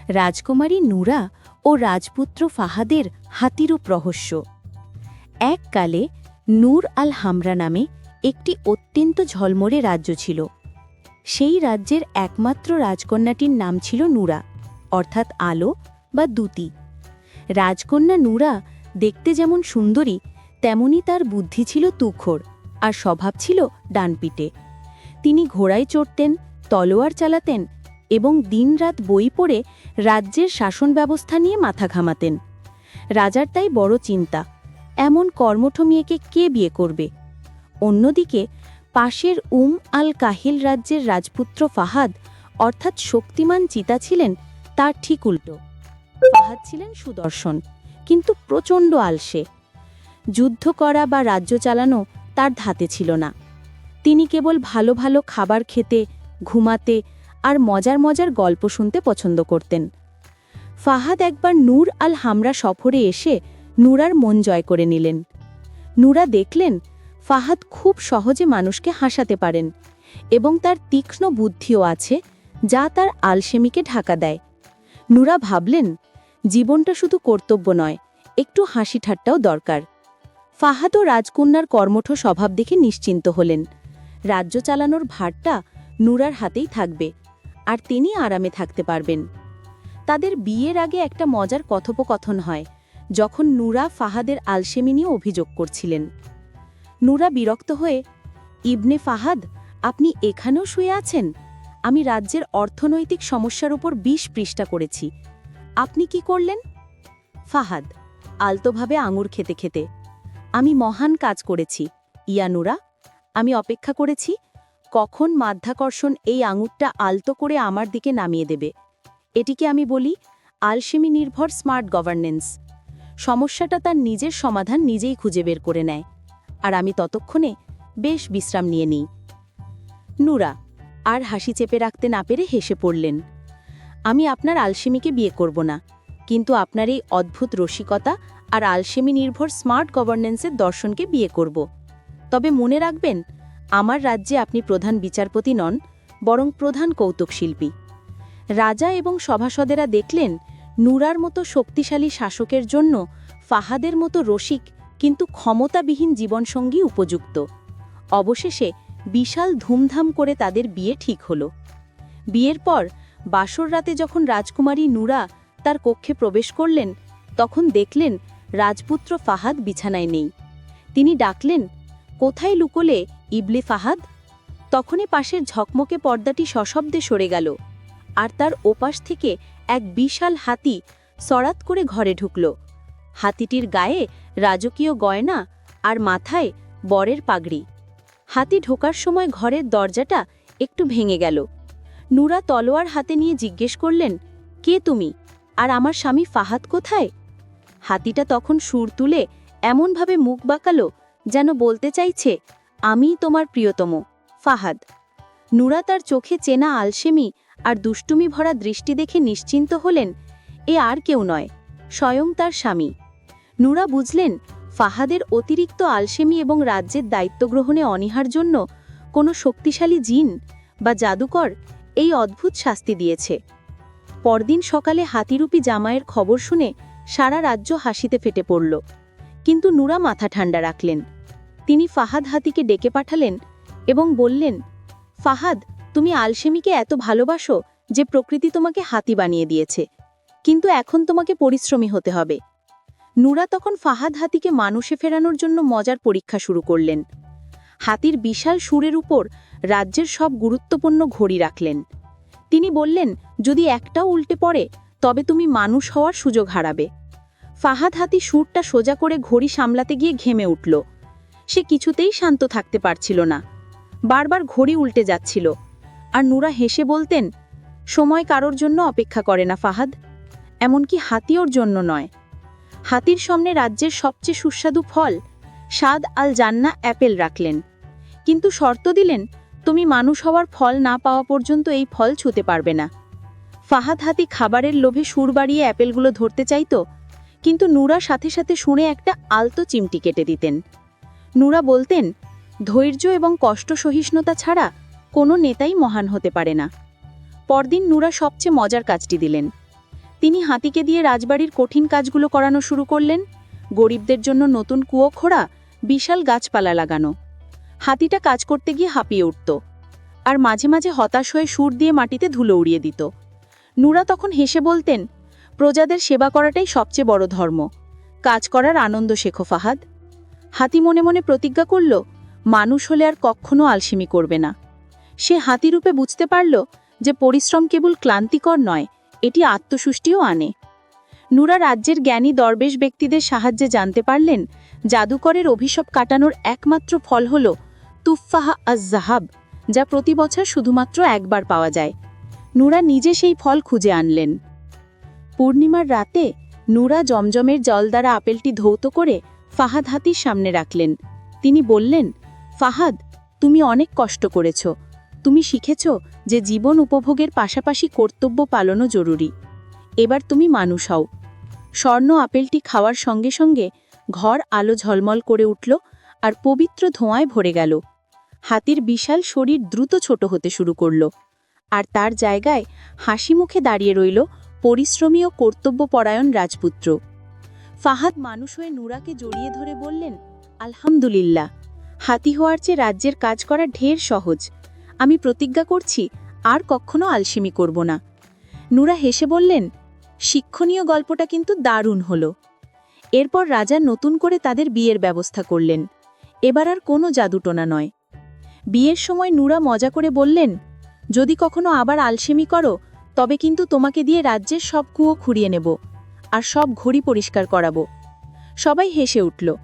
রাজকুমারী নূরা ও রাজপুত্র ফাহাদের হাতিরূপ রহস্য। এককালে নূর আল হামরা নামে একটি অত্যন্ত ঝলমলে রাজ্য ছিল। সেই রাজ্যের একমাত্র রাজকন্যাটির নাম ছিল নূরা, অর্থাৎ আলো বা দ্যুতি। রাজকন্যা নূরা দেখতে যেমন সুন্দরী, তেমনি তার বুদ্ধি ছিল তুখোড় আর স্বভাব ছিল ডানপিটে। তিনি ঘোড়ায় চড়তেন, তলোয়ার চালাতেন এবং দিনরাত বই পড়ে রাজ্যের শাসন ব্যবস্থা নিয়ে মাথা ঘামাতেন। রাজার তাই বড় চিন্তা, এমন কর্মঠ মেয়েকে কে বিয়ে করবে। অন্যদিকে পাশের আল কাহিল রাজ্যের রাজপুত্র ফাহাদ, অর্থাৎ শক্তিমান চিতা ছিলেন তার ঠিক উল্টো। ফাহাদ ছিলেন সুদর্শন, কিন্তু প্রচণ্ড আলসে। যুদ্ধ করা বা রাজ্য চালানো তার ধাতে ছিল না। তিনি কেবল ভালো ভালো খাবার খেতে, ঘুমাতে আর মজার মজার গল্প শুনতে পছন্দ করতেন। ফাহাদ একবার নূর আল হামরা সফরে এসে নূরার মন জয় করে নিলেন। নূরা দেখলেন ফাহাদ খুব সহজে মানুষকে হাসাতে পারেন এবং তার তীক্ষ্ণ বুদ্ধিও আছে, যা তার আলসেমিকে ঢাকা দেয়। নূরা ভাবলেন, জীবনটা শুধু কর্তব্য নয়, একটু হাসি ঠাট্টাও দরকার। ফাহাদ ও রাজকন্যার কর্মঠ স্বভাব দেখে নিশ্চিন্ত হলেন। রাজ্য চালানোর ভারটা নূরার হাতেই থাকবে, আর তিনি আরামে থাকতে পারবেন। তাদের বিয়ের আগে একটা মজার কথোপকথন হয়, যখন নূরা ফাহাদের আলসেমি নিয়ে অভিযোগ করছিলেন। নূরা বিরক্ত হয়ে, ইবনে ফাহাদ, আপনি এখানেও শুয়ে আছেন? আমি রাজ্যের অর্থনৈতিক সমস্যার উপর ২০ পৃষ্ঠা করেছি, আপনি কি করলেন? ফাহাদ আলতোভাবে আঙুর খেতে খেতে, আমি মহান কাজ করেছি ইয়া নূরা। আমি অপেক্ষা করেছি কখন মাধ্যাকর্ষণ এই আঙুরটা আলতো করে আমার দিকে নামিয়ে দেবে। এটিকে আমি বলি আলসেমি নির্ভর স্মার্ট গভর্নেন্স। সমস্যাটা তার নিজের সমাধান নিজেই খুঁজে বের করে নেয়, আর আমি ততক্ষণে বেশ বিশ্রাম নিয়ে নিই। নূরা আর হাসি চেপে রাখতে না পেরে হেসে পড়লেন। আমি আপনার আলসেমিকে বিয়ে করব না, কিন্তু আপনার এই অদ্ভুত রসিকতা আর আলসেমি নির্ভর স্মার্ট গভর্নেন্সের দর্শনকে বিয়ে করব। তবে মনে রাখবেন, আমার রাজ্যে আপনি প্রধান বিচারপতি নন, বরং প্রধান কৌতুক শিল্পী। রাজা এবং সভাসদেরা দেখলেন নূরার মতো শক্তিশালী শাসকের জন্য ফাহাদের মতো রসিক কিন্তু ক্ষমতাবিহীন জীবনসঙ্গী উপযুক্ত। অবশেষে বিশাল ধুমধাম করে তাদের বিয়ে ঠিক হল। বিয়ের পর বাসর রাতে যখন রাজকুমারী নূরা তার কক্ষে প্রবেশ করলেন, তখন দেখলেন রাজপুত্র ফাহাদ বিছানায় নেই। তিনি ডাকলেন, কোথায় লুকোলে ইবলে ফাহাদ? তখনই পাশের ঝকমকে পর্দাটি সশব্দে সরে গেল, আর তার ওপাশ থেকে এক বিশাল হাতি সরাত করে ঘরে ঢুকল। হাতিটির গায়ে রাজকীয় গয়না আর মাথায় বরের পাগড়ি। হাতি ঢোকার সময় ঘরের দরজাটা একটু ভেঙে গেল। নূরা তলোয়ার হাতে নিয়ে জিজ্ঞেস করলেন, কে তুমি, আর আমার স্বামী ফাহাদ কোথায়? হাতিটা তখন সুর তুলে এমনভাবে মুখ বাঁকালো যেন বলতে চাইছে, আমিই তোমার প্রিয়তম ফাহাদ। নূরা তার চোখে চেনা আলসেমি আর দুষ্টুমি ভরা দৃষ্টি দেখে নিশ্চিন্ত হলেন, এ আর কেউ নয়, স্বয়ং তার স্বামী। নূরা বুঝলেন ফাহাদের অতিরিক্ত আলসেমি এবং রাজ্যের দায়িত্ব গ্রহণে অনীহার জন্য কোনো শক্তিশালী জিন বা জাদুকর এই অদ্ভুত শাস্তি দিয়েছে। পরদিন সকালে হাতিরূপী জামাইয়ের খবর শুনে সারা রাজ্য হাসিতে ফেটে পড়ল, কিন্তু নূরা মাথা ঠান্ডা রাখলেন। তিনি ফাহাদ হাতিকে ডেকে পাঠালেন এবং বললেন, ফাহাদ, তুমি আলসেমিকে এত ভালোবাসো যে প্রকৃতি তোমাকে হাতি বানিয়ে দিয়েছে, কিন্তু এখন তোমাকে পরিশ্রমী হতে হবে। নূরা তখন ফাহাদ হাতিকে মানুষে ফেরানোর জন্য মজার পরীক্ষা শুরু করলেন। হাতির বিশাল সুরের উপর রাজ্যের সব গুরুত্বপূর্ণ ঘড়ি রাখলেন। তিনি বললেন, যদি একটাও উল্টে পড়ে তবে তুমি মানুষ হওয়ার সুযোগ হারাবে। ফাহাদ হাতি সুরটা সোজা করে ঘড়ি সামলাতে গিয়ে ঘেমে উঠল। সে কিছুতেই শান্ত থাকতে পারছিল না, বারবার ঘড়ি উল্টে যাচ্ছিল। আর নূরা হেসে বলতেন, সময় কারোর জন্য অপেক্ষা করে না ফাহাদ, এমনকি হাতিওর জন্য নয়। হাতির সামনে রাজ্যের সবচেয়ে সুস্বাদু ফল সাদ আল জান্না অ্যাপেল রাখলেন, কিন্তু শর্ত দিলেন, তুমি মানুষ হওয়ার ফল না পাওয়া পর্যন্ত এই ফল ছুঁতে পারবে না। ফাহাদ হাতি খাবারের লোভে সুর বাড়িয়ে অ্যাপেলগুলো ধরতে চাইত, কিন্তু নূরা সাথে সাথে শুনে একটা আলতো চিমটি কেটে দিতেন। নূরা বলতেন, ধৈর্য এবং কষ্ট সহিষ্ণুতা ছাড়া কোনো নেতাই মহান হতে পারে না। পরদিন নূরা সবচেয়ে মজার কাজটি দিলেন। তিনি হাতিকে দিয়ে রাজবাড়ির কঠিন কাজগুলো করানো শুরু করলেন, গরিবদের জন্য নতুন কুয়ো খোঁড়া, বিশাল গাছপালা লাগানো। হাতিটা কাজ করতে গিয়ে হাঁপিয়ে উঠত, আর মাঝে মাঝে হতাশ হয়ে সুর দিয়ে মাটিতে ধুলো উড়িয়ে দিত। নুরা তখন হেসে বলতেন, প্রজাদের সেবা করাটাই সবচেয়ে বড় ধর্ম, কাজ করার আনন্দ শেখো ফাহাদ। হাতি মনে মনে প্রতিজ্ঞা করল, মানুষ হলে আর কখনো আলসেমি করবে না। সে হাতিরূপে বুঝতে পারল যে পরিশ্রম কেবল ক্লান্তিকর নয়, এটি আত্মসুষ্টিও আনে। নুরা রাজ্যের জ্ঞানী দরবেশ ব্যক্তিদের সাহায্যে জানতে পারলেন, জাদুকরের অভিশাপ কাটানোর একমাত্র ফল হল তুফফাহা আজ-জাহাব, যা প্রতি বছর শুধুমাত্র একবার পাওয়া যায়। নুরা নিজে সেই ফল খুঁজে আনলেন। পূর্ণিমার রাতে নুরা জমজমের জল দ্বারা আপেলটি ধৌত করে ফাহাদ হাতির সামনে রাখলেন। তিনি বললেন, ফাহাদ, তুমি অনেক কষ্ট করেছ, তুমি শিখেছ যে জীবন উপভোগের পাশাপাশি কর্তব্য পালনও জরুরি। এবার তুমি মানুষ হও। স্বর্ণ আপেলটি খাওয়ার সঙ্গে সঙ্গে ঘর আলো ঝলমল করে উঠল আর পবিত্র ধোঁয়ায় ভরে গেল। হাতির বিশাল শরীর দ্রুত ছোট হতে শুরু করল, আর তার জায়গায় হাসি মুখে দাঁড়িয়ে রইল পরিশ্রমী ও কর্তব্যপরায়ণ রাজপুত্র। ফাহাদ মানুষ হয়ে নুরাকে জড়িয়ে ধরে বললেন, আলহামদুলিল্লাহ, হাতি হওয়ার চেয়ে রাজ্যের কাজ করা ঢের সহজ। আমি প্রতিজ্ঞা করছি আর কখনো আলসেমি করব না। নুরা হেসে বললেন, শিক্ষণীয় গল্পটা কিন্তু দারুণ হলো। এরপর রাজা নতুন করে তাদের বিয়ের ব্যবস্থা করলেন। এবার আর কোনো জাদুটোনা নয়। বিয়ের সময় নুরা মজা করে বললেন, যদি কখনো আবার আলসেমি করো তবে কিন্তু তোমাকে দিয়ে রাজ্যের সব কুয়ো খুঁড়িয়ে নেব আর সব ঘড়ি পরিষ্কার করাবো। সবাই হেসে উঠল।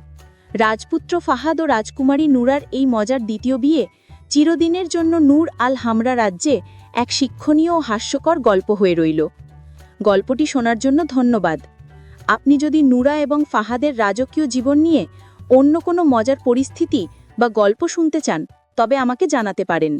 রাজপুত্র ফাহাদ ও রাজকুমারী নুরার এই মজার দ্বিতীয় বিয়ে চিরদিনের জন্য নূর আল হামরা রাজ্যে এক শিক্ষণীয় ও হাস্যকর গল্প হয়ে রইল। গল্পটি শোনার জন্য ধন্যবাদ। আপনি যদি নুরা এবং ফাহাদের রাজকীয় জীবন নিয়ে অন্য কোনো মজার পরিস্থিতি বা গল্প শুনতে চান তবে আমাকে জানাতে পারেন।